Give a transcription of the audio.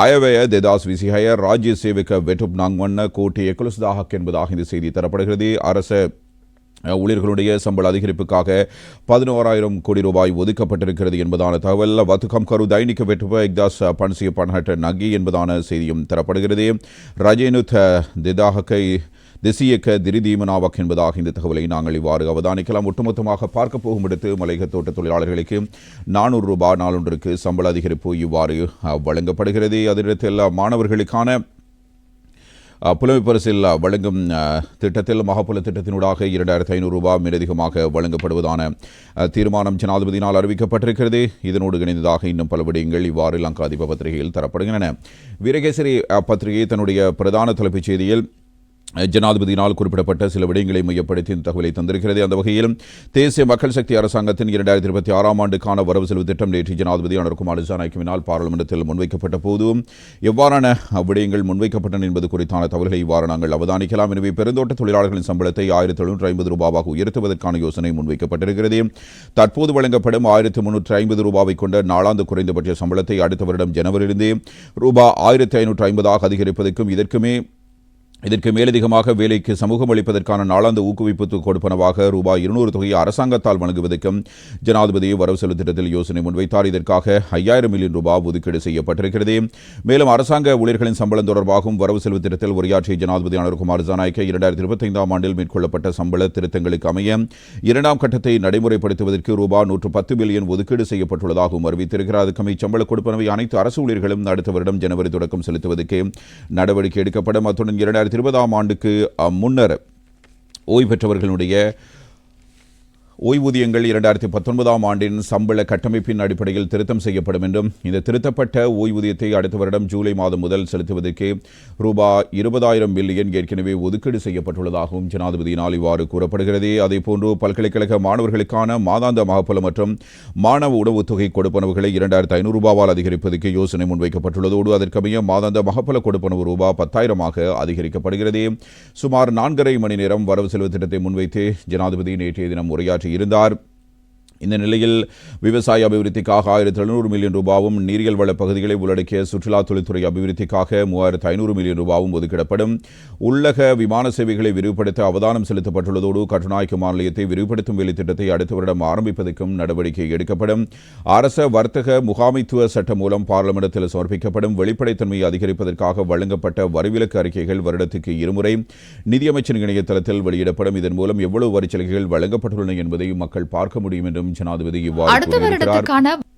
අයවැය 2026 ராஜ்ய சேவக வெட்டுப் நாங்மன்ன கோட்டி 11,000 என்பதாக இந்த செய்தி தரப்படுகிறது. அரச ஊழியர்களுடைய சம்பள அதிகரிப்புக்காக 11,000 கோடி ரூபாய் ஒதுக்கப்பட்டிருக்கிறது என்பதான தகவல். வத்துக்கம் கரு தைனிக வெட்டுவ எக்தாஸ் பன்சிய பன்ஹட்ட நகி என்பதான செய்தியும் தரப்படுகிறது. ரஜேனுத் திதாகை திசியக்க திரிதீமனாவக் என்பதாக இந்த தகவலை நாங்கள் இவ்வாறு அவதானிக்கலாம். ஒட்டுமொத்தமாக பார்க்க போகும் இடத்து மலையக தோட்ட தொழிலாளர்களுக்கு 400 ரூபாய் நாளொன்றுக்கு சம்பள அதிகரிப்பு இவ்வாறு வழங்கப்படுகிறது. அதனிடத்தில் மாணவர்களுக்கான புலமை பரிசில் வழங்கும் திட்டத்தில் மகப்புல திட்டத்தினூடாக 2,500 ரூபாய் மேலதிகமாக வழங்கப்படுவதான தீர்மானம் ஜனாதிபதியினால் அறிவிக்கப்பட்டிருக்கிறது. இதனோடு இணைந்ததாக இன்னும் பல விடயங்கள் இவ்வாறு லங்காதீப பத்திரிகையில் தரப்படுகின்றன. வீரகேசரி பத்திரிகை தன்னுடைய பிரதான தலைப்புச் செய்தியில் ஜனாதிபதியினால் குறிப்பிடப்பட்ட சில விடயங்களை மையப்படுத்தி இந்த தகவலை தந்திருக்கிறது. அந்த வகையில் தேசிய மக்கள் சக்தி அரசாங்கத்தின் 2026 ஆண்டுக்கான வரவு செலவு திட்டம் நேற்று ஜனாதிபதி அனுர்குமார் திசாநாயக்கவினால் பாராளுமன்றத்தில் முன்வைக்கப்பட்ட போது எவ்வாறான விடயங்கள் முன்வைக்கப்பட்டன என்பது குறித்தான தகவல்களை இவ்வாறு நாங்கள் அவதானிக்கலாம். எனவே பெருந்தோட்ட தொழிலாளர்களின் சம்பளத்தை 1,750 ரூபாவாக உயர்த்துவதற்கான யோசனை முன்வைக்கப்பட்டிருக்கிறது. தற்போது வழங்கப்படும் 1,350 ரூபாவை கொண்ட நாளாந்து குறைந்தபட்ச சம்பளத்தை அடுத்த வருடம் ஜனவரியிலிருந்து ரூபாய் 1,550 அதிகரிப்பதற்கும் இதற்கு மேலதிகமாக வேலைக்கு சமூகம் அளிப்பதற்கான நாளாந்த ஊக்குவிப்பு கொடுப்பனவாக ரூபாய் 200 தொகையை அரசாங்கத்தால் வழங்குவதற்கும் ஜனாதிபதி வரவு செலவு திட்டத்தில் யோசனை முன்வைத்தார். இதற்காக 5,000 மில்லியன் ரூபாய் ஒதுக்கீடு செய்யப்பட்டிருக்கிறது. மேலும் அரசாங்க ஊழியர்களின் சம்பளம் தொடர்பாகவும் வரவு செலவு திட்டத்தில் உரையாற்றிய ஜனாதிபதி அனுர்குமார் திசாநாயக்க 2025 ஆண்டில் மேற்கொள்ளப்பட்ட சம்பள திருத்தங்களுக்கு அமைய 2ஆம் கட்டத்தை நடைமுறைப்படுத்துவதற்கு ரூபாய் 110 பில்லியன் ஒதுக்கீடு செய்யப்பட்டுள்ளதாகவும் அறிவித்திருக்கிறார். அதுக்கு சம்பள கொடுப்பனவை அனைத்து அரசு ஊழியர்களும் அடுத்த வருடம் ஜனவரி தொடக்கம் செலுத்துவதற்கு நடவடிக்கை எடுக்கப்படும். அத்துடன் 2020 ஆண்டுக்கு முன்னர் ஓய்வு பெற்றவர்களுடைய ஓய்வூதியங்கள் 2019 ஆண்டின் சம்பள கட்டமைப்பின் அடிப்படையில் திருத்தம் செய்யப்படும் என்றும் இந்த திருத்தப்பட்ட ஓய்வூதியத்தை அடுத்த வருடம் ஜூலை மாதம் முதல் செலுத்துவதற்கு ரூபாய் 20,000 பில்லியன் ஏற்கனவே ஒதுக்கீடு செய்யப்பட்டுள்ளதாகவும் ஜனாதிபதியினால் இவ்வாறு கூறப்படுகிறது. அதேபோன்று பல்கலைக்கழக மாணவர்களுக்கான மாதாந்த மகப்பலம் மற்றும் மாணவ உணவுத் தொகை கொடுப்பனவுகளை 2,500 ரூபாவால் அதிகரிப்பதற்கு யோசனை முன்வைக்கப்பட்டுள்ளதோடு அதற்கமைய மாதாந்த மகப்பல கொடுப்பனவு ரூபாய் 10,000 அதிகரிக்கப்படுகிறது. சுமார் 4.5 மணி நேரம் வரவு செலவு திட்டத்தை முன்வைத்து ஜனாதிபதி நேற்றைய தினம் உரையாற்றி இருந்தார். இந்த நிலையில் விவசாய அபிவிருத்திக்காக 1,700 மில்லியன் ரூபாவும் நீரியல் வள பகுதிகளை உள்ளடக்கிய சுற்றுலா தொழில்துறை அபிவிருத்திக்காக 3,500 மில்லியன் ரூபாவும் ஒதுக்கிடப்படும். உள்ளக விமான சேவைகளை விரிவுபடுத்த அவதானம் செலுத்தப்பட்டுள்ளதோடு கட்டுநாயக்க விமான நிலையத்தை விரிவுபடுத்தும் வேலை திட்டத்தை அடுத்த வருடம் ஆரம்பிப்பதற்கும் நடவடிக்கை எடுக்கப்படும். அரச வர்த்தக முகாமைத்துவ சட்டம் மூலம் பார்லிமெண்டத்தில் சமர்ப்பிக்கப்படும். வெளிப்படைத்தன்மையை அதிகரிப்பதற்காக வழங்கப்பட்ட வரிவிலக்கு அறிக்கைகள் வருடத்துக்கு 2 முறை நிதியமைச்சரின் இணையதளத்தில் வெளியிடப்படும். இதன் மூலம் எவ்வளவு வரிச்சலுகைகள் வழங்கப்பட்டுள்ளன என்பதை மக்கள் பார்க்க முடியும் என்றும் ஜனாதிபதி இவ்வாறு கூறியிருக்கிறார்.